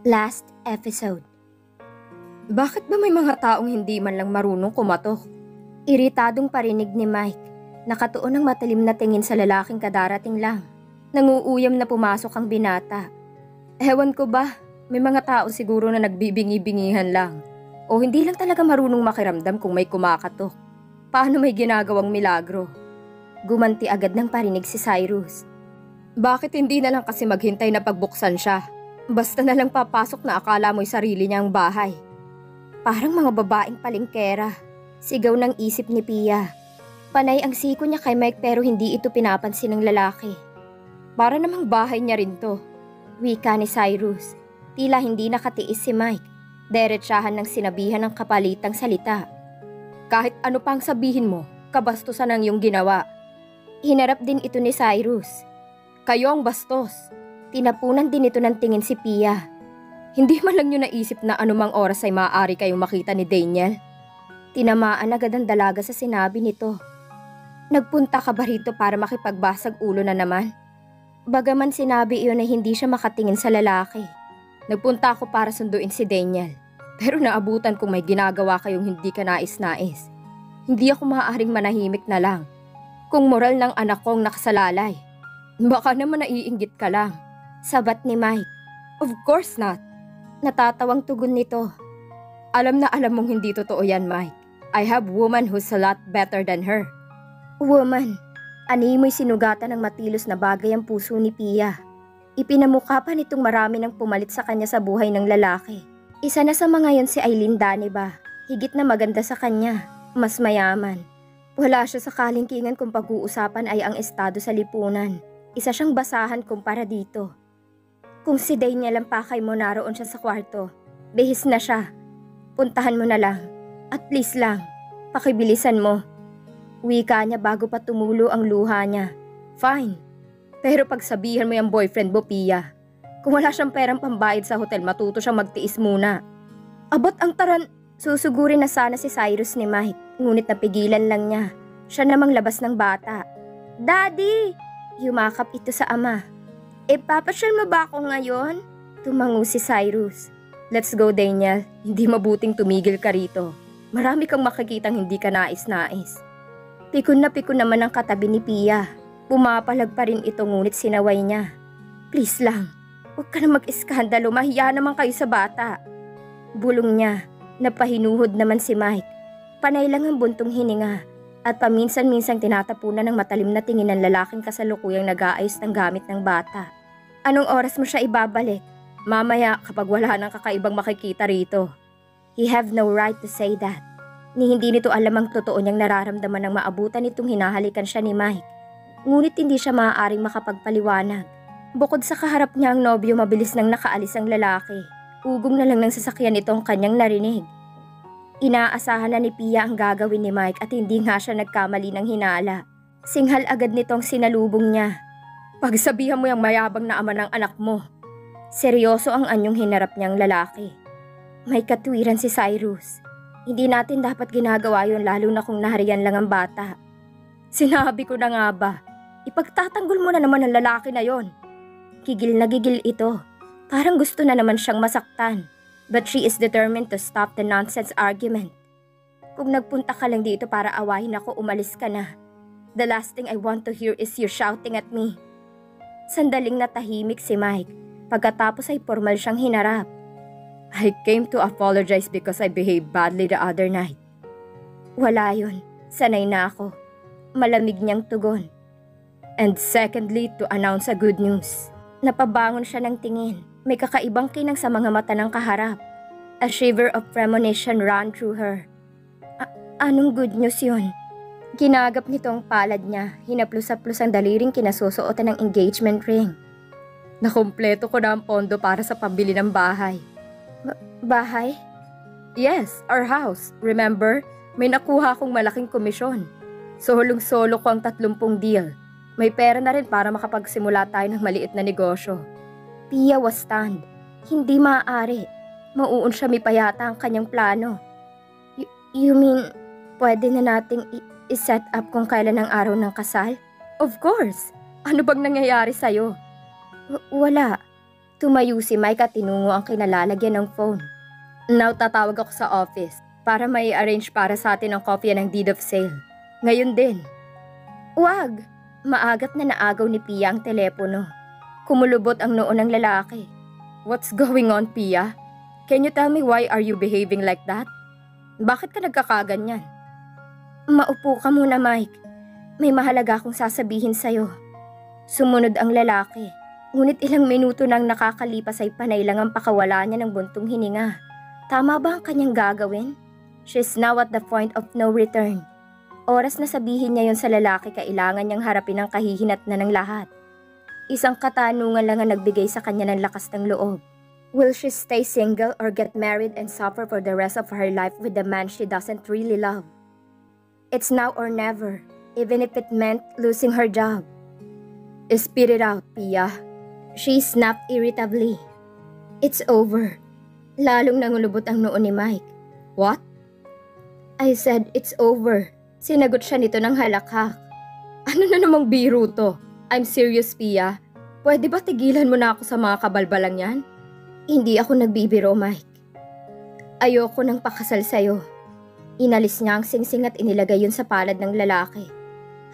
Last episode. Bakit ba may mga taong hindi man lang marunong kumatok? Iritadong parinig ni Mike. Nakatuon ang matalim na tingin sa lalaking kadarating lang. Nanguuyam na pumasok ang binata. Ewan ko ba, may mga tao siguro na nagbibingi-bingihan lang. O hindi lang talaga marunong makiramdam kung may kumakatok. Paano may ginagawang milagro? Gumanti agad ng parinig si Cyrus. Bakit hindi na lang kasi maghintay na pagbuksan siya? Basta na lang papasok na akala mo'y sarili niyang bahay. Parang mga babaeng palengkera. Sigaw ng isip ni Pia. Panay ang siko niya kay Mike pero hindi ito pinapansin ng lalaki. Para namang bahay niya rin to. Wika ni Cyrus. Tila hindi nakatiis si Mike. Diretsahan ng sinabihan ng kapalitang salita. Kahit ano pang sabihin mo, kabastusan ang iyong ginawa. Hinarap din ito ni Cyrus. Kayo ang bastos. Tinapunan din ito ng tingin si Pia. Hindi man lang niyo naisip na anumang oras ay maaari kayong makita ni Daniel. Tinamaan agad ang dalaga sa sinabi nito. Nagpunta ka ba rito para makipagbasag ulo na naman? Bagaman sinabi iyon na hindi siya makatingin sa lalaki. Nagpunta ako para sunduin si Daniel. Pero naabutan kung may ginagawa kayong hindi ka nais-nais. Hindi ako maaaring manahimik na lang. Kung moral ng anak kong nakasalalay. Baka naman naiinggit ka lang. Sabat ni Mike. Of course not. Natatawang tugon nito. Alam na alam mong hindi totoo yan, Mike. I have woman who's a lot better than her. Woman. Animoy sinugatan ng matilos na bagay ang puso ni Pia. Ipinamukha pa nitong marami nang pumalit sa kanya sa buhay ng lalaki. Isa na sa mga yon si Eileen Daniba. Higit na maganda sa kanya. Mas mayaman. Wala siya sa kalingkingan kung pag-uusapan ay ang estado sa lipunan. Isa siyang basahan kumpara dito. Kung si Daniel ang pakay mo naroon siya sa kwarto, bihis na siya. Puntahan mo na lang. At please lang, pakibilisan mo. Wika niya bago pa tumulo ang luha niya. Fine. Pero pagsabihan mo yung boyfriend mo, Pia. Kung wala siyang perang pambayad sa hotel, matuto siyang magtiis muna. Abot ang taran. Susugurin na sana si Cyrus ni Mike, ngunit napigilan lang niya. Siya namang labas ng bata. Daddy! Yumakap ito sa ama. Papasyal mo ba ako ngayon? Tumango si Cyrus. Let's go, Daniel. Hindi mabuting tumigil ka rito. Marami kang makikitang hindi ka nais-nais. Pikon naman ang katabi ni Pia. Pumapalag pa rin ito ngunit sinaway niya. Please lang, huwag ka na mag-iskandalo. Mahiya naman kayo sa bata. Bulong niya. Napahinuhod naman si Mike. Panay lang ang buntong hininga. At paminsan-minsang tinatapunan ng matalim na tingin ng lalaking kasalukuyang nag-aayos ng gamit ng bata. Anong oras mo siya ibabalik? Mamaya kapag wala nang kakaibang makikita rito. He have no right to say that. Ni hindi nito alam ang totoo niyang nararamdaman ng maabutan itong hinahalikan siya ni Mike. Ngunit hindi siya maaaring makapagpaliwanag. Bukod sa kaharap niya ang nobyo, mabilis nang nakaalis ang lalaki. Ugong na lang ng sasakyan itong kanyang narinig. Inaasahan na ni Pia ang gagawin ni Mike at hindi nga siya nagkamali ng hinala. Singhal agad nitong sinalubong niya. Pagsabihan mo yung mayabang na ama ng anak mo. Seryoso ang anyong hinarap niyang lalaki. May katwiran si Cyrus. Hindi natin dapat ginagawa yun lalo na kung nahariyan lang ang bata. Sinabi ko na nga ba, ipagtatanggol mo na naman ang lalaki na yon. Gigil na gigil ito. Parang gusto na naman siyang masaktan. But she is determined to stop the nonsense argument. Kung nagpunta ka lang dito para awahin ako, umalis ka na. The last thing I want to hear is you shouting at me. Sandaling natahimik si Mike. Pagkatapos ay formal siyang hinarap. I came to apologize because I behaved badly the other night. Wala yun. Sanay na ako. Malamig niyang tugon. And secondly, to announce a good news. Napabangon siya ng tingin. May kakaibang kinang sa mga mata ng kaharap. A shiver of premonition ran through her. Anong good news yun? Ginagap nitong palad niya. Hinaplos-aplos ang daliring kinasusuotan ng engagement ring. Nakumpleto ko na ang pondo para sa pambili ng bahay. Bahay? Yes, our house. Remember? May nakuha akong malaking komisyon. Solong-solo ko ang 30 deal. May pera na rin para makapagsimula tayo ng maliit na negosyo. Pia was stunned. Hindi maaari. Mauun siya mipayata ang kanyang plano. You mean, pwede na nating i-set up kung kailan ang araw ng kasal? Of course! Ano bang nangyayari sa'yo? Wala. Tumayo si Mike at tinungo ang kinalalagyan ng phone. Now tatawag ako sa office para may arrange para sa atin ang kopya ng deed of sale. Ngayon din. Wag! Maagat na naagaw ni Pia ang telepono. Kumulubot ang noo ng lalaki. What's going on, Pia? Can you tell me why are you behaving like that? Bakit ka nagkakaganyan? Maupo ka muna, Mike. May mahalaga akong sasabihin sa'yo. Sumunod ang lalaki. Ngunit ilang minuto nang nakakalipas ay panay lang ang pakawala niya ng buntong hininga. Tama ba ang kanyang gagawin? She's now at the point of no return. Oras na sabihin niya yon sa lalaki, kailangan niyang harapin ang kahihinat na ng lahat. Isang katanungan lang ang nagbigay sa kanya ng lakas ng loob. Will she stay single or get married and suffer for the rest of her life with the man she doesn't really love? It's now or never, even if it meant losing her job. Spit it out, Pia. She snapped irritably. It's over. Lalong nangulubot ang noo ni Mike. What? I said it's over. Sinagot siya nito ng halakhak. Ano na namang biro to? I'm serious, Pia. Pwede ba tigilan mo na ako sa mga kabalbalang yan? Hindi ako nagbibiro, Mike. Ayoko nang pakasal sa'yo. Inalis niya ang singsing at inilagay yun sa palad ng lalaki.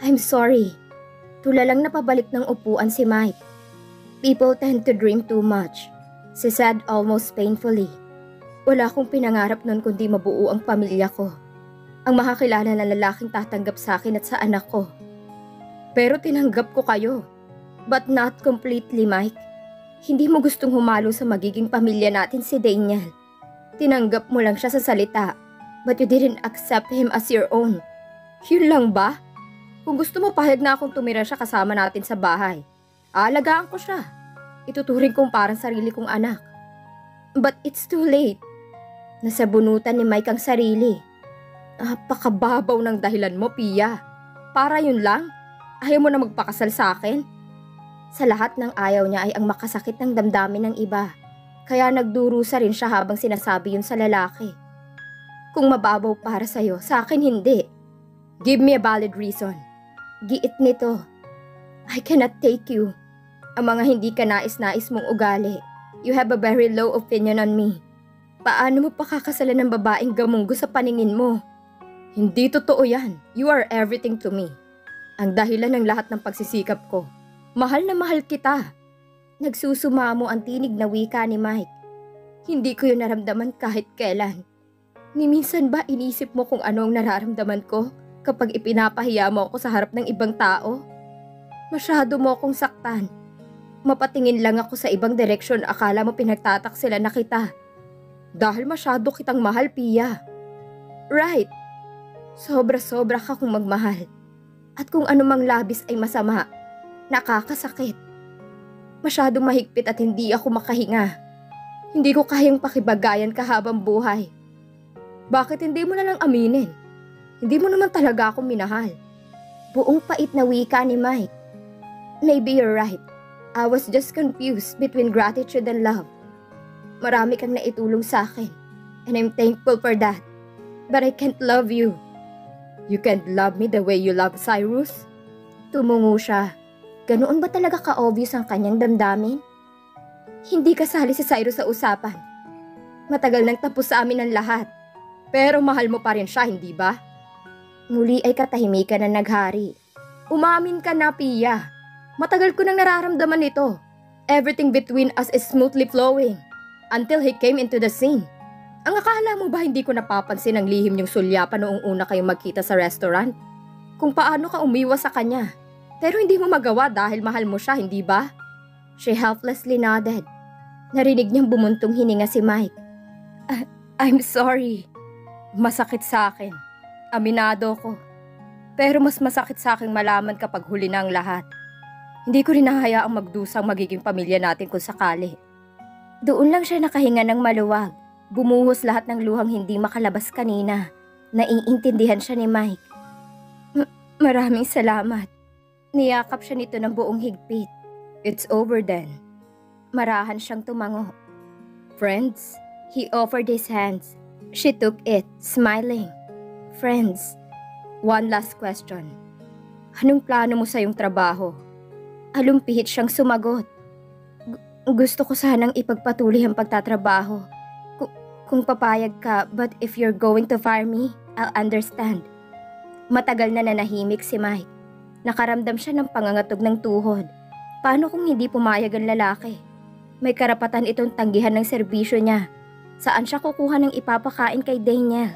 I'm sorry. Tulalang napabalik ng upuan si Mike. People tend to dream too much, she said almost painfully. Wala akong pinangarap nun kundi mabuo ang pamilya ko. Ang makakilala na lalaking tatanggap sa akin at sa anak ko. Pero tinanggap ko kayo. But not completely, Mike. Hindi mo gustong humalo sa magiging pamilya natin si Daniel. Tinanggap mo lang siya sa salita, but you didn't accept him as your own. Yun lang ba? Kung gusto mo, pahayag na akong tumira siya kasama natin sa bahay. Aalagaan ko siya. Ituturing kong parang sarili kong anak. But it's too late. Nasabunutan ni Mike ang sarili. Napakababaw ng dahilan mo, Pia. Para yun lang? Ayaw mo na magpakasal sa akin? Sa lahat ng ayaw niya ay ang makasakit ng damdamin ng iba. Kaya nagdurusa rin siya habang sinasabi yun sa lalaki. Kung mababaw para sa'yo, sa akin hindi. Give me a valid reason. Giit nito. I cannot take you. Ang mga hindi ka nais-nais mong ugali. You have a very low opinion on me. Paano mo pakakasalan ng babaeng gamunggo sa paningin mo? Hindi totoo yan. You are everything to me. Ang dahilan ng lahat ng pagsisikap ko. Mahal na mahal kita. Nagsusumamo ang tinig na wika ni Mike. Hindi ko yun naramdaman kahit kailan. Ni minsan ba inisip mo kung ano ang nararamdaman ko kapag ipinapahiya mo ako sa harap ng ibang tao? Masyado mo akong saktan. Mapatingin lang ako sa ibang direksyon, akala mo pinagtataksilan na kita. Dahil masyado kitang mahal, Pia. Right. Sobra-sobra ka kung magmahal. At kung anumang labis ay masama, nakakasakit. Masyadong mahigpit at hindi ako makahinga. Hindi ko kayang pakibagayan kahabang buhay. Bakit hindi mo na lang aminin? Hindi mo naman talaga ako minahal. Buong pait na wika ni Mike. Maybe you're right. I was just confused between gratitude and love. Marami kang naitulong sa akin, and I'm thankful for that. But I can't love you. You can't love me the way you love Cyrus? Tumungo siya. Ganoon ba talaga ka-obvious ang kanyang damdamin? Hindi kasali si Cyrus sa usapan. Matagal nang tapos sa amin ang lahat. Pero mahal mo pa rin siya, hindi ba? Muli ay katahimikan na naghari. Umamin ka na, Pia. Matagal ko nang nararamdaman ito. Everything between us is smoothly flowing. Until he came into the scene. Ang akala mo ba hindi ko napapansin ang lihim niyong sulyapan noong una kayong magkita sa restaurant? Kung paano ka umiwas sa kanya. Pero hindi mo magawa dahil mahal mo siya, hindi ba? She helplessly nodded. Narinig niyang bumuntong hininga si Mike. I'm sorry. Masakit sa akin. Aminado ko. Pero mas masakit sa akin malaman kapag huli na ang lahat. Hindi ko rin nahayaang magdusang magiging pamilya natin kung sakali. Doon lang siya nakahinga ng maluwag. Bumuhos lahat ng luhang hindi makalabas kanina. Naiintindihan siya ni Mike. Maraming salamat. Niyakap siya nito ng buong higpit. It's over then. Marahan siyang tumango. Friends? He offered his hands. She took it, smiling. Friends, one last question. Anong plano mo sa iyong trabaho? Alumpihit siyang sumagot. Gusto ko sanang ipagpatuloy ang pagtatrabaho. Kung papayag ka, but if you're going to fire me, I'll understand. Matagal na nanahimik si Mike. Nakaramdam siya ng pangangatog ng tuhod. Paano kung hindi pumayag ang lalaki? May karapatan itong tanggihan ng serbisyo niya. Saan siya kukuha ng ipapakain kay Daniel?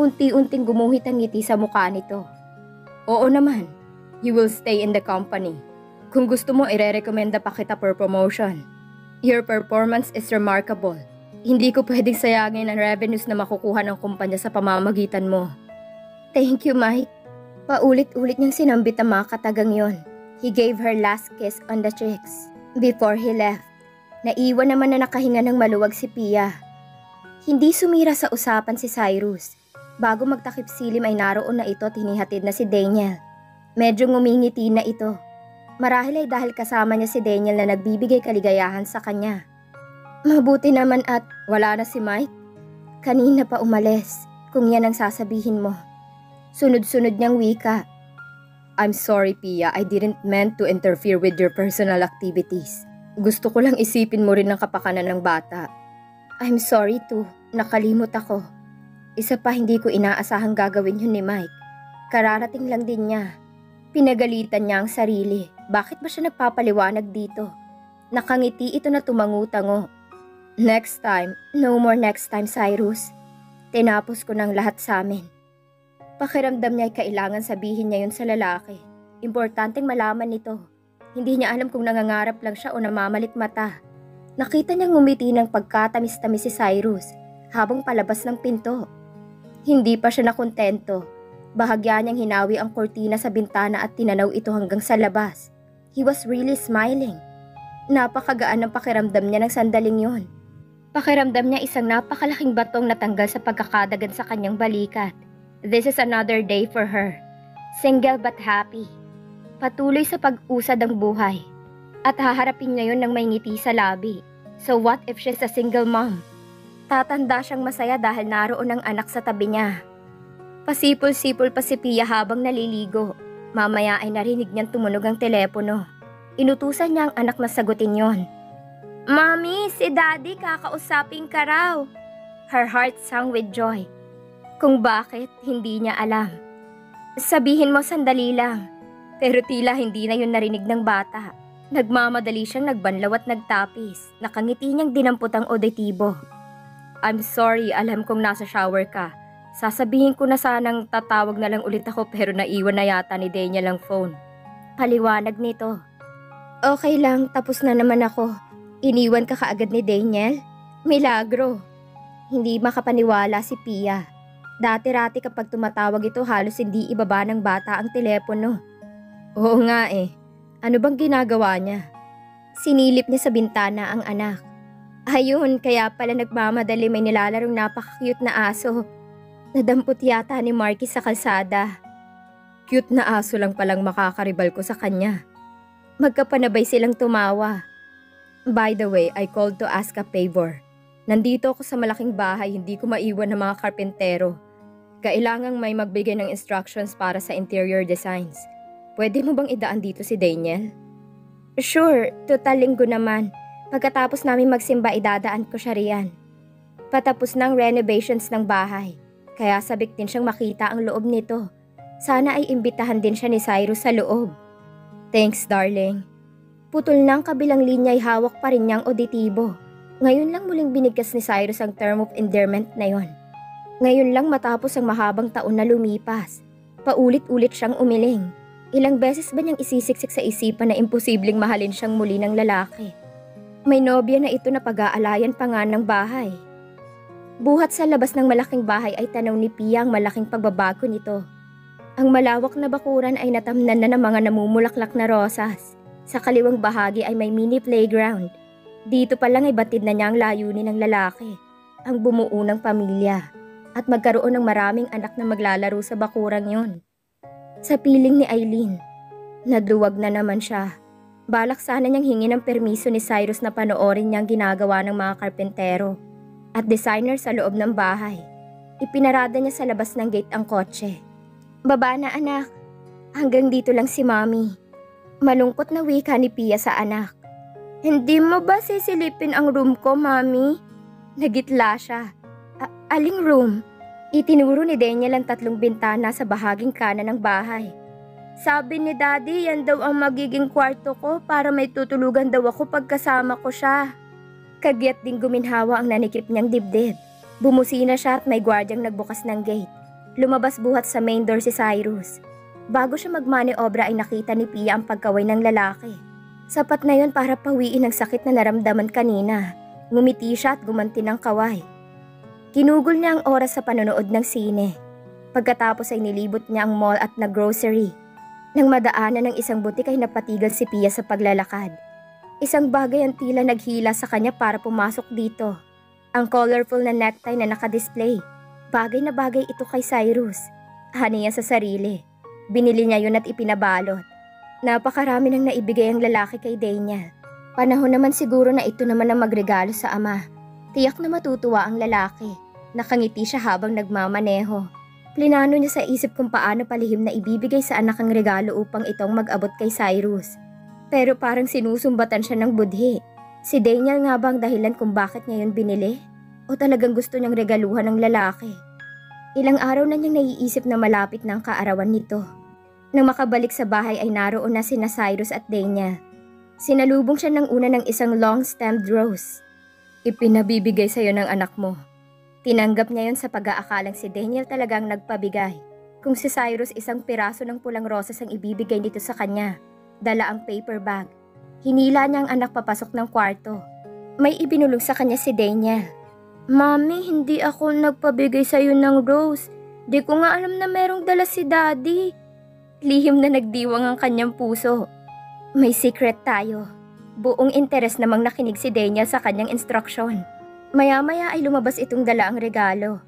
Unti-unting gumuhit ang ngiti sa mukha nito. Oo naman, you will stay in the company. Kung gusto mo, ire-recommenda pa kita for promotion. Your performance is remarkable. Hindi ko pwedeng sayangin ang revenues na makukuha ng kumpanya sa pamamagitan mo. Thank you, Mike. Paulit-ulit niyang sinambit ang mga katagang yon. He gave her last kiss on the cheeks. Before he left, naiwan naman na nakahinga ng maluwag si Pia. Hindi sumira sa usapan si Cyrus. Bago magtakip silim ay naroon na ito at hinihatid na si Daniel. Medyo ngumingiti na ito. Marahil ay dahil kasama niya si Daniel na nagbibigay kaligayahan sa kanya. Mabuti naman at wala na si Mike. Kanina pa umalis, kung yan ang sasabihin mo. Sunod-sunod niyang wika. I'm sorry, Pia, I didn't meant to interfere with your personal activities. Gusto ko lang isipin mo rin ang kapakanan ng bata. I'm sorry too, nakalimot ako. Isa pa hindi ko inaasahang gagawin yun ni Mike. Kararating lang din niya. Pinagalitan niya ang sarili. Bakit ba siya nagpapaliwanag dito? Nakangiti ito na tumangu-tango. Next time, no more next time, Cyrus. Tinapos ko ng lahat sa amin. Pakiramdam niya ay kailangan sabihin niya yun sa lalaki. Importanteng malaman nito. Hindi niya alam kung nangangarap lang siya o namamalit mata. Nakita niyang ngumiti ng pagkatamis-tamis si Cyrus habang palabas ng pinto. Hindi pa siya nakontento. Bahagya niyang hinawi ang kortina sa bintana at tinanaw ito hanggang sa labas. He was really smiling. Napakagaan ng pakiramdam niya ng sandaling yon. Pakiramdam niya isang napakalaking batong natanggal sa pagkakadagan sa kanyang balikat. This is another day for her. Single but happy. Patuloy sa pag-usad ang buhay. At haharapin ngayon ng may ngiti sa labi. So what if she's a single mom? Tatanda siyang masaya dahil naroon ang anak sa tabi niya. Pasipol-sipol pa si Pia habang naliligo. Mamaya ay narinig niyang tumunog ang telepono. Inutusan niya ang anak na sagutin yon. Mami, si Daddy kakausapin ka raw. Her heart sang with joy. Kung bakit, hindi niya alam. Sabihin mo sandali lang. Pero tila hindi na yun narinig ng bata. Nagmamadali siyang nagbanlaw at nagtapis. Nakangiti niyang dinampot ang auditibo. I'm sorry, alam kong nasa shower ka. Sasabihin ko na sanang tatawag na lang ulit ako pero naiwan na yata ni Daniel ang phone. Paliwanag nito. Okay lang, tapos na naman ako. Iniwan ka kaagad ni Daniel? Milagro. Hindi makapaniwala si Pia. Dati-rati kapag tumatawag ito halos hindi ibaba ng bata ang telepono. Oo nga eh. Ano bang ginagawa niya? Sinilip niya sa bintana ang anak. Ayun, kaya pala nagmamadali may nilalarong napaka-cute na aso. Nadampot yata ni Marky sa kalsada. Cute na aso lang palang makakaribal ko sa kanya. Magkapanabay silang tumawa. By the way, I called to ask a favor. Nandito ako sa malaking bahay, hindi ko maiwan ng mga karpentero. Kailangang may magbigay ng instructions para sa interior designs. Pwede mo bang idaan dito si Daniel? Sure, total linggo naman. Pagkatapos namin magsimba, idadaan ko siya riyan. Patapos ng renovations ng bahay. Kaya sabik din siyang makita ang loob nito. Sana ay imbitahan din siya ni Cyrus sa loob. Thanks, darling. Putol ng kabilang linya ay hawak pa rin niyang auditibo. Ngayon lang muling binigkas ni Cyrus ang term of endearment na yon. Ngayon lang matapos ang mahabang taon na lumipas. Paulit-ulit siyang umiling. Ilang beses ba niyang isisiksik sa isipan na imposibleng mahalin siyang muli ng lalaki? May nobya na ito na pag-aalayan pa nga ng bahay. Buhat sa labas ng malaking bahay ay tanaw ni Pia ang malaking pagbabago nito. Ang malawak na bakuran ay natamnan na ng mga namumulaklak na rosas. Sa kaliwang bahagi ay may mini playground. Dito pa lang ay batid na niya ang layunin ng lalaki, ang bumuo ng pamilya, at magkaroon ng maraming anak na maglalaro sa bakurang yon. Sa piling ni Eileen, nadluwag na naman siya. Balak sana niyang hingi ng permiso ni Cyrus na panoorin niyang ginagawa ng mga karpentero at designer sa loob ng bahay. Ipinarada niya sa labas ng gate ang kotse. Baba na anak, hanggang dito lang si Mommy. Malungkot na wika ni Pia sa anak. Hindi mo ba sisilipin ang room ko, Mami? Nagitla siya. Aling room? Itinuro ni Daniel ang 3 bintana sa bahaging kanan ng bahay. Sabi ni Daddy, yan daw ang magiging kwarto ko para may tutulugan daw ako pagkasama ko siya. Kagyat ding guminhawa ang nanikip niyang dibdib. Bumusina siya at may gwardyang nagbukas ng gate. Lumabas buhat sa main door si Cyrus. Bago siya magmaniobra ay nakita ni Pia ang pagkaway ng lalaki. Sapat na yon para pawiin ang sakit na naramdaman kanina. Ngumiti siya at gumanti ng kaway. Kinugol niya ang oras sa panonood ng sine. Pagkatapos ay nilibot niya ang mall at nag-grocery. Nang madaanan ng isang butik ay napatigal si Pia sa paglalakad. Isang bagay ang tila naghila sa kanya para pumasok dito. Ang colorful na necktie na nakadisplay. Bagay na bagay ito kay Cyrus. Hani niya sa sarili. Binili niya yun at ipinabalot. Napakarami nang naibigay ang lalaki kay Daniel. Panahon naman siguro na ito naman ang magregalo sa ama. Tiyak na matutuwa ang lalaki. Nakangiti siya habang nagmamaneho. Plinano niya sa isip kung paano palihim na ibibigay sa anak ang regalo upang itong mag-abot kay Cyrus. Pero parang sinusumbatan siya ng budhi. Si Daniel nga ba ang dahilan kung bakit niya yun binili? O talagang gusto niyang regaluhan ng lalaki? Ilang araw na niyang naiisip na malapit na ang kaarawan nito. Nang makabalik sa bahay ay naroon na sina Cyrus at Daniel. Sinalubong siya ng una ng isang long-stemmed rose. Ipinabibigay sa'yo ng anak mo. Tinanggap niya yon sa pag-aakalang si Daniel talagang nagpabigay. Kung si Cyrus isang piraso ng pulang rosas ang ibibigay nito sa kanya, dala ang paper bag. Hinila niya ang anak papasok ng kwarto. May ibinulong sa kanya si Daniel. Mami, hindi ako nagpabigay sa'yo ng rose. Di ko nga alam na merong dala si Daddy. Lihim na nagdiwang ang kanyang puso. May secret tayo. Buong interes namang nakinig si Daniel sa kanyang instruksyon. Maya-maya ay lumabas itong dala ang regalo.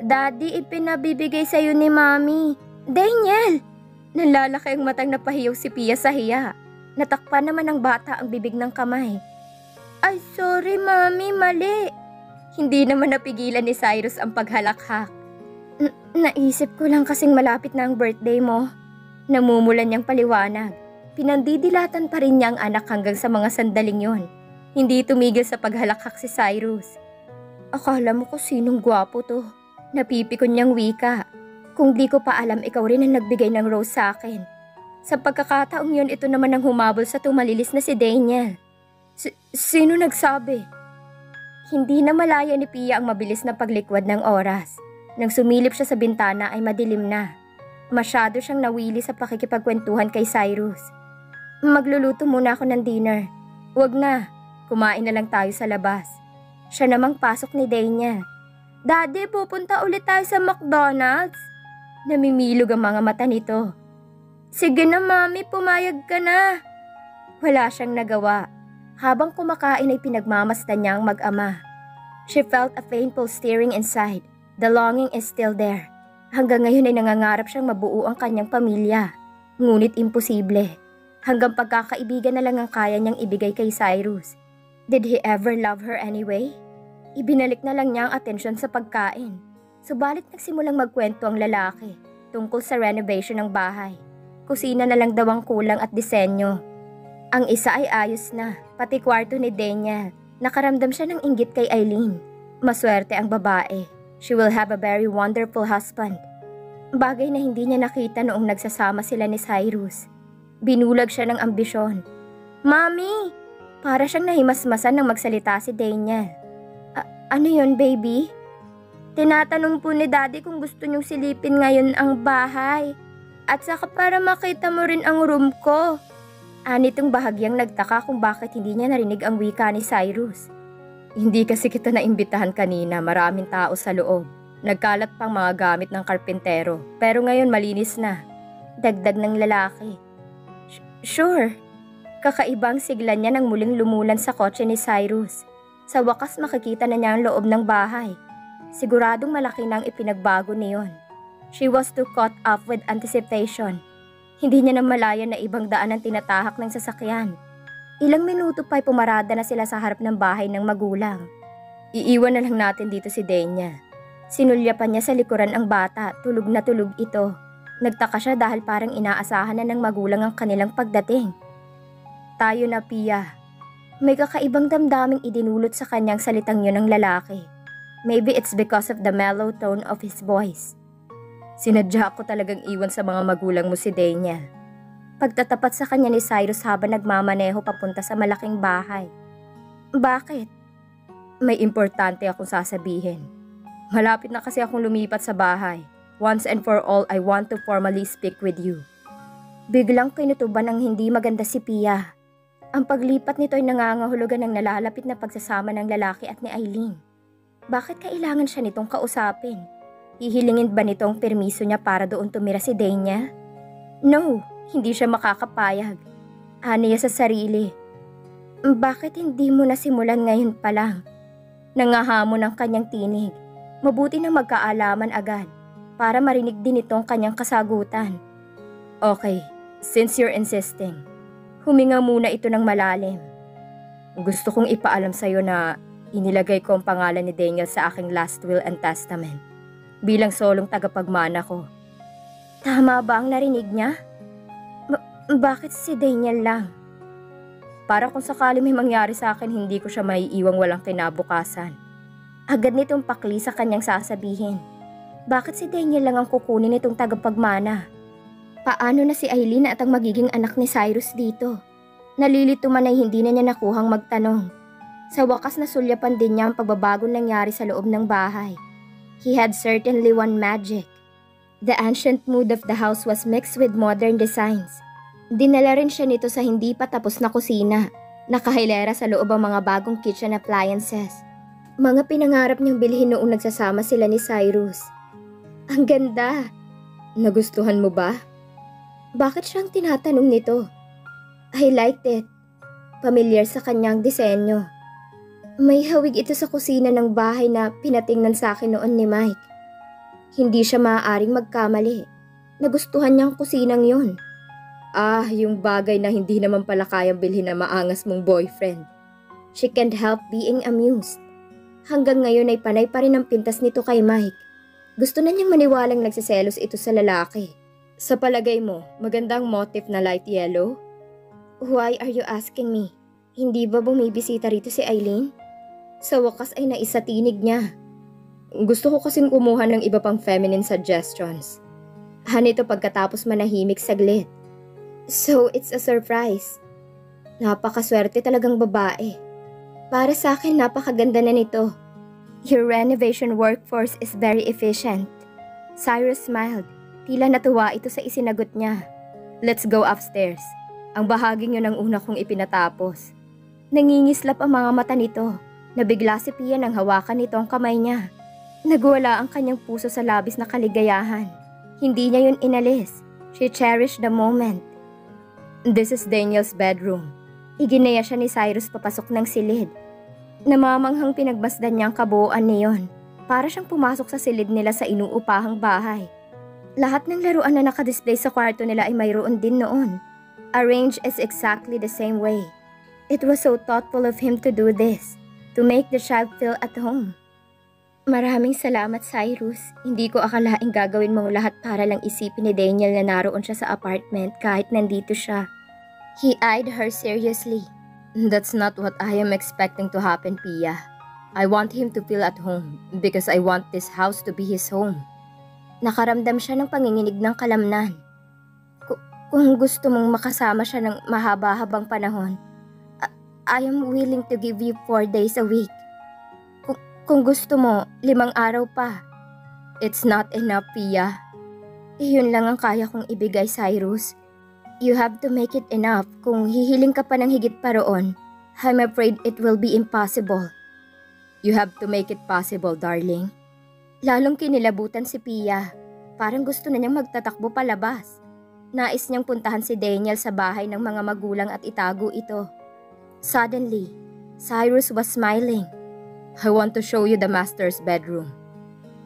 Daddy, ipinabibigay sa'yo ni Mami. Daniel! Nalalaki ang matang napahiyaw si Pia sa hiya. Natakpan naman ng bata ang bibig ng kamay. Ay, sorry Mami, mali. Hindi naman napigilan ni Cyrus ang paghalakhak. Naisip ko lang kasing malapit na ang birthday mo. Namumulan niyang paliwanag. Pinandidilatan pa rin niya ang anak hanggang sa mga sandaling yon. Hindi tumigil sa paghalakhak si Cyrus. Akala mo kung sinong gwapo to. Napipikon niyang wika. Kung di ko pa alam, ikaw rin ang nagbigay ng rose sa akin. Sa pagkakataong yun, ito naman ang humabol sa tumalilis na si Daniel. Sino nagsabi? Hindi na malaya ni Pia ang mabilis na paglikwad ng oras. Nang sumilip siya sa bintana ay madilim na. Masyado siyang nawili sa pakikipagkwentuhan kay Cyrus. Magluluto muna ako ng dinner. Wag na. Kumain na lang tayo sa labas. Siya namang pasok ni Daniel. Daddy, pupunta ulit tayo sa McDonald's. Namimilog ang mga mata nito. Sige na Mami, pumayag ka na. Wala siyang nagawa. Habang kumakain ay pinagmamasdan niya ang mag-ama. She felt a painful stirring inside. The longing is still there. Hanggang ngayon ay nangangarap siyang mabuo ang kanyang pamilya. Ngunit imposible. Hanggang pagkakaibigan na lang ang kaya niyang ibigay kay Cyrus. Did he ever love her anyway? Ibinalik na lang niya ang atensyon sa pagkain. Subalit nagsimulang magkwento ang lalaki tungkol sa renovation ng bahay. Kusina na lang daw ang kulang at disenyo. Ang isa ay ayos na, pati kwarto ni Daniel. Nakaramdam siya ng inggit kay Eileen. Maswerte ang babae. She will have a very wonderful husband. Bagay na hindi niya nakita noong nagsasama sila ni Cyrus. Binulag siya ng ambisyon. Mami! Para siyang nahimasmasan nang magsalita si Daniel. Ano yon, baby? Tinatanong po ni Daddy kung gusto niyong silipin ngayon ang bahay. At saka para makita mo rin ang room ko. Anitong bahagyang nagtaka kung bakit hindi niya narinig ang wika ni Cyrus. Hindi kasi kita naimbitahan kanina, maraming tao sa loob. Nagkalat pang mga gamit ng karpentero, pero ngayon malinis na. Dagdag ng lalaki. Sure. Kakaibang sigla niya nang muling lumulan sa kotse ni Cyrus. Sa wakas makikita na niya ang loob ng bahay. Siguradong malaki na ang ipinagbago niyon. She was too caught up with anticipation. Hindi niya na malaya na ibang daan ang tinatahak ng sasakyan. Ilang minuto pa'y pumarada na sila sa harap ng bahay ng magulang. Iiwan na lang natin dito si Daniel. Sinulyapan niya sa likuran ang bata, tulog na tulog ito. Nagtaka siya dahil parang inaasahan na ng magulang ang kanilang pagdating. Tayo na, Pia. May kakaibang damdaming idinulot sa kanyang salitang yun ng lalaki. Maybe it's because of the mellow tone of his voice. Sinadya ko talagang iwan sa mga magulang mo si Daniel. Pagtatapat sa kanya ni Cyrus habang nagmamaneho papunta sa malaking bahay. Bakit? May importante akong sasabihin. Malapit na kasi akong lumipat sa bahay. Once and for all, I want to formally speak with you. Biglang kinutuban ng hindi maganda si Pia. Ang paglipat nito ay nangangahulugan ng nalalapit na pagsasama ng lalaki at ni Eileen. Bakit kailangan siya nitong kausapin? Hihilingin ba nitong permiso niya para doon tumira si Dania? No, hindi siya makakapayag. Aniya sa sarili. Bakit hindi mo nasimulan ngayon pa lang? Nangahamon ang kanyang tinig. Mabuti nang magkaalaman agad para marinig din itong kanyang kasagutan. Okay, since you're insisting, huminga muna ito ng malalim. Gusto kong ipaalam sa'yo na inilagay ko ang pangalan ni Daniel sa aking last will and testament bilang solong tagapagmana ko. Tama ba ang narinig niya? Bakit si Daniel lang? Para kung sakali may mangyari sa akin, hindi ko siya maiiwang walang kinabukasan. Agad nitong pakli sa kanyang sasabihin. Bakit si Daniel lang ang kukunin itong tagapagmana? Paano na si Eileen at ang magiging anak ni Cyrus dito? Nalilito man ay hindi na niya nakuhang magtanong. Sa wakas nasulyapan din niya ang pagbabagong nangyari sa loob ng bahay. He had certainly won magic. The ancient mood of the house was mixed with modern designs. Dinala rin siya nito sa hindi pa tapos na kusina. Nakahilera sa loob ang mga bagong kitchen appliances. Mga pinangarap niyang bilhin noong nagsasama sila ni Cyrus. Ang ganda! Nagustuhan mo ba? Bakit siyang tinatanong nito? I liked it. Pamilyar sa kanyang disenyo. May hawig ito sa kusina ng bahay na pinatingnan sa akin noon ni Mike. Hindi siya maaaring magkamali. Nagustuhan niyang kusinang yon. Yung bagay na hindi naman pala kayang bilhin na maangas mong boyfriend. She can't help being amused. Hanggang ngayon ay panay pa rin ang pintas nito kay Mike. Gusto na niyang maniwalang nagsiselos ito sa lalaki. Sa palagay mo, magandang motif na light yellow? Why are you asking me? Hindi ba bumibisita rito si Eileen? Sa wakas ay naisatinig niya. Gusto ko kasing kumuha ng iba pang feminine suggestions. Hanito pagkatapos manahimik saglit. So, it's a surprise. Napakaswerte talagang babae. Para sa akin, napakaganda na nito. Your renovation workforce is very efficient. Cyrus smiled. Tila natuwa ito sa isinagot niya. Let's go upstairs. Ang bahaging yun ang una kong ipinatapos. Nangingislap ang mga mata nito. Nabigla si Pia nang hawakan nito ang kamay niya. Nagwala ang kanyang puso sa labis na kaligayahan. Hindi niya yun inalis. She cherished the moment. This is Daniel's bedroom. Iginaya siya ni Cyrus papasok ng silid. Namamanghang pinagbasdan niya ang kabuuan niyon. Para siyang pumasok sa silid nila sa inuupahang bahay. Lahat ng laruan na nakadisplay sa kwarto nila ay mayroon din noon. Arranged is exactly the same way. It was so thoughtful of him to do this, to make the child feel at home. Maraming salamat, Cyrus. Hindi ko akalaing gagawin mong lahat para lang isipin ni Daniel na naroon siya sa apartment kahit nandito siya. He eyed her seriously. That's not what I am expecting to happen, Pia. I want him to feel at home because I want this house to be his home. Nakaramdam siya ng panginginig ng kalamnan. Kung gusto mong makasama siya ng mahaba-habang panahon, I am willing to give you 4 days a week. Kung gusto mo, 5 araw pa. It's not enough, Pia. Iyon lang ang kaya kong ibigay, Cyrus. You have to make it enough. Kung hihiling ka pa ng higit pa roon, I'm afraid it will be impossible. You have to make it possible, darling. Lalong kinilabutan si Pia. Parang gusto na niyang magtatakbo palabas. Nais niyang puntahan si Daniel sa bahay ng mga magulang at itago ito. Suddenly, Cyrus was smiling. I want to show you the master's bedroom.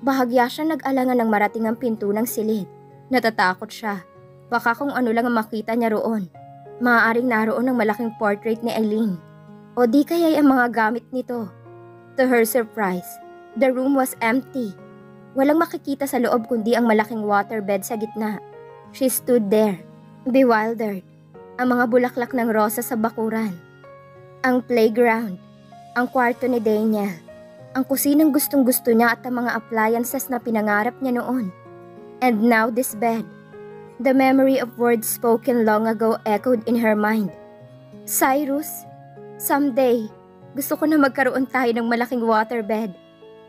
Bahagya siya nag-alangan ng marating ang pinto ng silid. Natatakot siya. Baka kung ano lang ang makita niya roon. Maaaring naroon ang malaking portrait ni Eileen. O di kaya'y ang mga gamit nito. To her surprise, the room was empty. Walang makikita sa loob kundi ang malaking waterbed sa gitna. She stood there, bewildered. Ang mga bulaklak ng rosa sa bakuran. Ang playground, ang kwarto ni Daniel, ang kusinang gustong-gusto niya at ang mga appliances na pinangarap niya noon. And now this bed. The memory of words spoken long ago echoed in her mind. Cyrus, someday, gusto ko na magkaroon tayo ng malaking waterbed.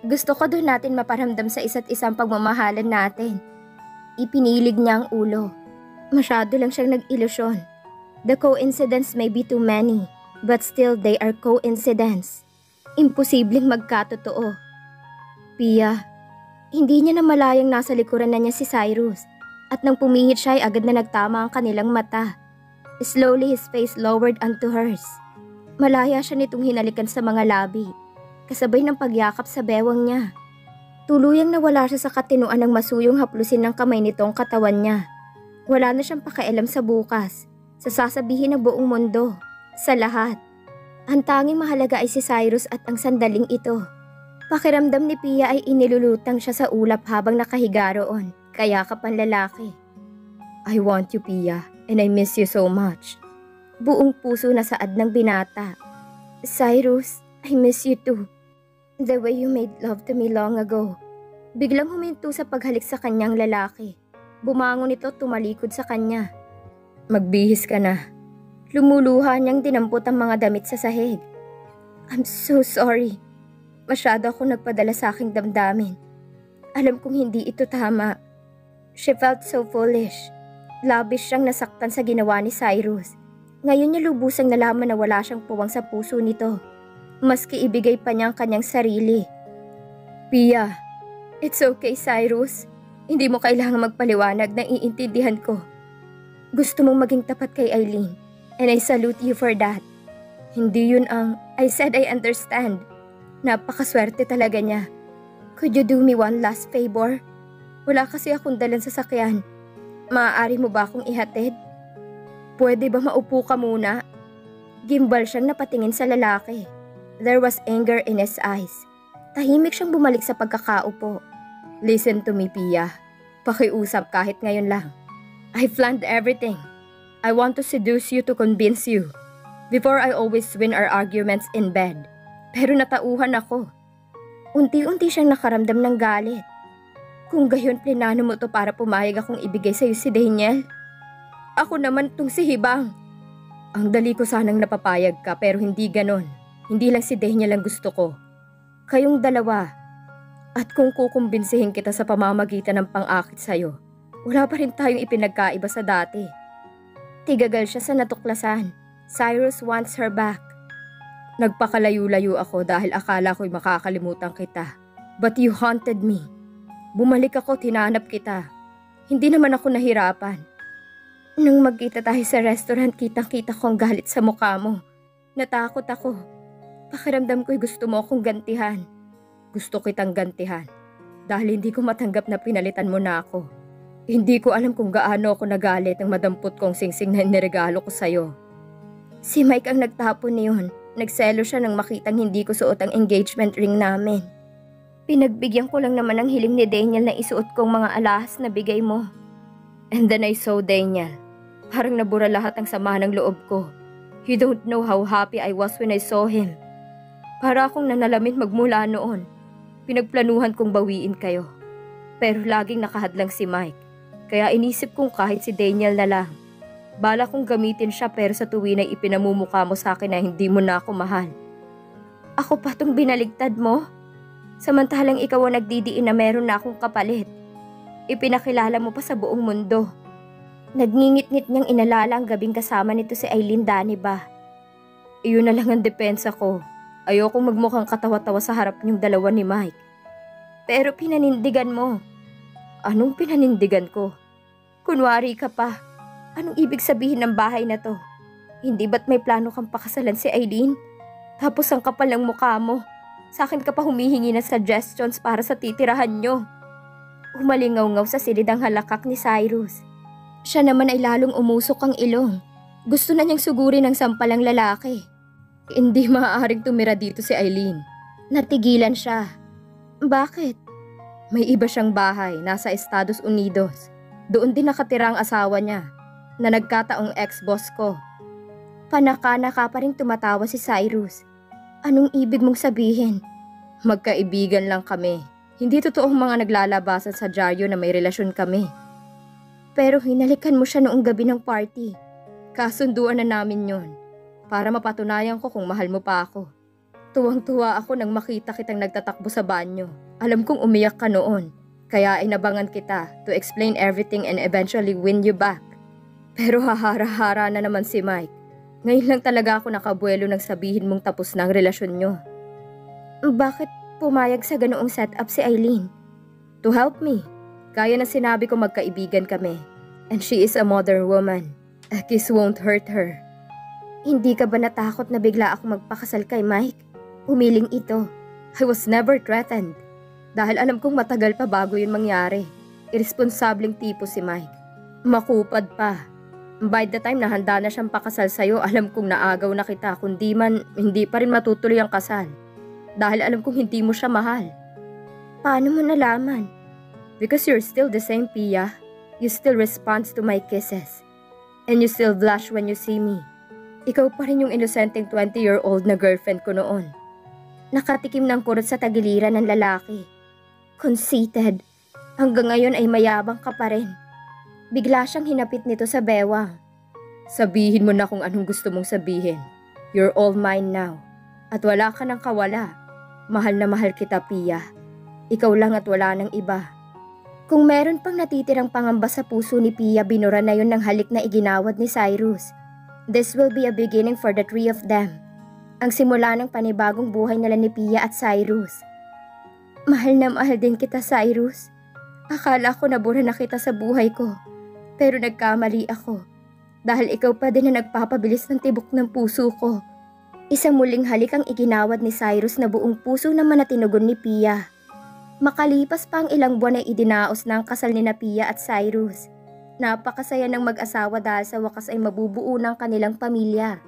Gusto ko doon natin maparamdam sa isa't isang pagmamahalan natin. Ipinilig niya ang ulo. Masyado lang siyang nag-ilusyon. The coincidence may be too many, but still they are coincidence. Imposibleng magkatotoo. Pia, hindi niya namalayang nasa likuran na niya si Cyrus at nang pumihit siya ay agad na nagtama ang kanilang mata. Slowly his face lowered onto hers. Malaya siya nitong hinalikan sa mga labi, kasabay ng pagyakap sa bewang niya. Tuluyang nawala siya sa katinuan ng masuyong haplusin ng kamay nitong katawan niya. Wala na siyang pakialam sa bukas, sa sasabihin ng buong mundo, sa lahat. Ang tanging mahalaga ay si Cyrus at ang sandaling ito. Pakiramdam ni Pia ay inilulutang siya sa ulap habang nakahiga roon, kaya ang lalaki. I want you, Pia, and I miss you so much. Buong puso na saad ng binata. Cyrus, I miss you too. The way you made love to me long ago. Biglang huminto sa paghalik sa kanyang lalaki. Bumangon ito tumalikod sa kanya. Magbihis ka na. Lumuluha niyang dinampot ang mga damit sa sahig. I'm so sorry. Masyado ako nagpadala sa aking damdamin. Alam kong hindi ito tama. She felt so foolish. Labish siyang nasaktan sa ginawa ni Cyrus. Ngayon niya lubusang nalaman na wala siyang puwang sa puso nito. Maski ibigay pa niya ang kanyang sarili. Pia, it's okay, Cyrus. Hindi mo kailangang magpaliwanag, na iintindihan ko. Gusto mong maging tapat kay Eileen, and I salute you for that. Hindi yun ang, I said I understand. Napakaswerte talaga niya. Could you do me one last favor? Wala kasi akong dalang sasakyan. Maaari mo ba akong ihatid? Pwede ba maupo ka muna? Gimbal siyang napatingin sa lalaki. There was anger in his eyes. Tahimik siyang bumalik sa pagkakaupo. Listen to me, Pia. Pakiusap kahit ngayon lang. I planned everything. I want to seduce you to convince you. Before I always win our arguments in bed. Pero natauhan ako. Unti-unti siyang nakaramdam ng galit. Kung gayon plinano mo to para pumayag akong ibigay sa'yo si Daniel. Ako naman tong si Hibang. Ang dali ko sanang napapayag ka pero hindi ganon. Hindi lang si Daniel ang gusto ko. Kayong dalawa. At kung kukumbinsihin kita sa pamamagitan ng pang-akit sa'yo, wala pa rin tayong ipinagkaiba sa dati. Tigagal siya sa natuklasan. Cyrus wants her back. Nagpakalayo-layo ako dahil akala ko'y makakalimutan kita. But you haunted me. Bumalik ako, tinanap kita. Hindi naman ako nahirapan. Nung magkita tayo sa restaurant, kitang-kita ko ang galit sa mukha mo. Natakot ako. Pakiramdam ko'y gusto mo akong gantihan. Gusto kitang gantihan. Dahil hindi ko matanggap na pinalitan mo na ako. Hindi ko alam kung gaano ako nagalit ang madampot kong singsing na niregalo ko sa'yo. Si Mike ang nagtapon niyon. Nagselo siya nang makitang hindi ko suot ang engagement ring namin. Pinagbigyan ko lang naman ang hiling ni Daniel na isuot kong mga alahas na bigay mo. And then I saw Daniel. Parang nabura lahat ang sama ng loob ko. You don't know how happy I was when I saw him. Para akong nanalamin magmula noon. Pinagplanuhan kong bawiin kayo. Pero laging nakahadlang si Mike. Kaya inisip kong kahit si Daniel na lang. Bala kong gamitin siya pero sa tuwi na ipinamumukha mo sa akin na hindi mo na ako mahal. Ako pa tong binaligtad mo? Samantalang ikaw ang nagdidiin na meron na akong kapalit. Ipinakilala mo pa sa buong mundo. Nagngingit-ngit niyang inalala ang gabing kasama nito si Eileen, Dani ba? Iyon na lang ang depensa ko. Ayokong magmukhang katawa-tawa sa harap niyong dalawa ni Mike. Pero pinanindigan mo. Anong pinanindigan ko? Kunwari ka pa. Anong ibig sabihin ng bahay na to? Hindi ba't may plano kang pakasalan si Eileen? Tapos ang kapal ng mukha mo. Sa akin ka pa humihingi ng suggestions para sa titirahan nyo. Umalingaw-ngaw sa silid ang halakak ni Cyrus. Siya naman ay lalong umusok ang ilong. Gusto na niyang sugurin ang sampalang lalaki. Hindi maaaring tumira dito si Eileen. Natigilan siya. Bakit? May iba siyang bahay, nasa Estados Unidos. Doon din nakatira ang asawa niya, na nagkataong ex-boss ko. Panaka-naka pa rin tumatawa si Cyrus. Anong ibig mong sabihin? Magkaibigan lang kami. Hindi totoong mga naglalabasan sa dyaryo na may relasyon kami. Pero hinalikan mo siya noong gabi ng party. Kasunduan na namin yon. Para mapatunayan ko kung mahal mo pa ako. Tuwang-tuwa ako nang makita kitang nagtatakbo sa banyo. Alam kong umiyak ka noon. Kaya inabangan kita to explain everything and eventually win you back. Pero hahara-hara na naman si Mike. Ngayon lang talaga ako nakabuelo nang sabihin mong tapos na ang relasyon nyo. Bakit pumayag sa ganoong setup si Eileen? To help me. Gaya na sinabi ko magkaibigan kami. And she is a modern woman. A kiss won't hurt her. Hindi ka ba natakot na bigla ako magpakasal kay Mike? Umiling ito. I was never threatened. Dahil alam kong matagal pa bago yun mangyari. Irresponsableng tipo si Mike. Makupad pa. By the time na handa na siyang pakasal sa'yo, alam kong naagaw na kita, kundi man hindi pa rin matutuloy ang kasal. Dahil alam kong hindi mo siya mahal. Paano mo nalaman? Because you're still the same, Pia. You still respond to my kisses. And you still blush when you see me. Ikaw pa rin yung inosenteng 20-year-old na girlfriend ko noon. Nakatikim ng kurot sa tagiliran ng lalaki. Conceited. Hanggang ngayon ay mayabang ka pa rin. Bigla siyang hinapit nito sa bewang. Sabihin mo na kung anong gusto mong sabihin. You're all mine now. At wala ka nang kawala. Mahal na mahal kita, Pia. Ikaw lang at wala nang iba. Kung meron pang natitirang pangamba sa puso ni Pia, binura na yun ng halik na iginawad ni Cyrus. This will be a beginning for the three of them. Ang simula ng panibagong buhay nila ni Pia at Cyrus. Mahal na mahal din kita, Cyrus. Akala ko nabura na kita sa buhay ko. Pero nagkamali ako. Dahil ikaw pa din na nagpapabilis ng tibok ng puso ko. Isang muling halik ang iginawad ni Cyrus na buong puso naman na tinugon ni Pia. Makalipas pa ang ilang buwan ay idinaos na ang kasal ni Pia at Cyrus. Napakasaya ng mag-asawa dahil sa wakas ay mabubuo ng kanilang pamilya.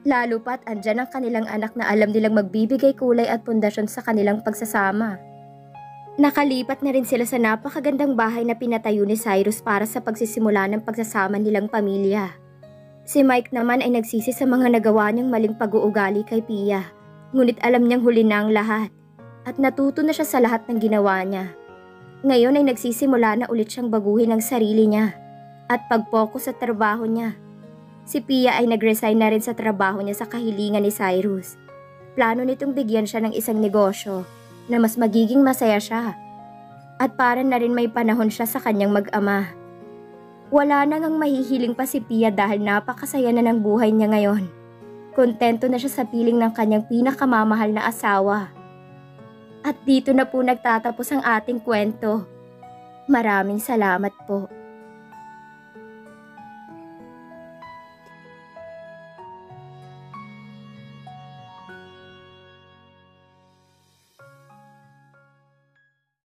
Lalo pat andyan ang kanilang anak na alam nilang magbibigay kulay at pundasyon sa kanilang pagsasama. Nakalipat na rin sila sa napakagandang bahay na pinatayo ni Cyrus para sa pagsisimula ng pagsasama nilang pamilya. Si Mike naman ay nagsisi sa mga nagawa niyang maling pag-uugali kay Pia. Ngunit alam niyang huli na ang lahat at natuto na siya sa lahat ng ginawa niya. Ngayon ay nagsisimula na ulit siyang baguhin ang sarili niya at pag-focus sa trabaho niya. Si Pia ay nag-resign na rin sa trabaho niya sa kahilingan ni Cyrus. Plano nitong bigyan siya ng isang negosyo na mas magiging masaya siya. At para na rin may panahon siya sa kanyang mag-ama. Wala na ngang mahihiling pa si Pia dahil napakasaya na ng buhay niya ngayon. Kontento na siya sa piling ng kanyang pinakamamahal na asawa. At dito na po nagtatapos ang ating kwento. Maraming salamat po.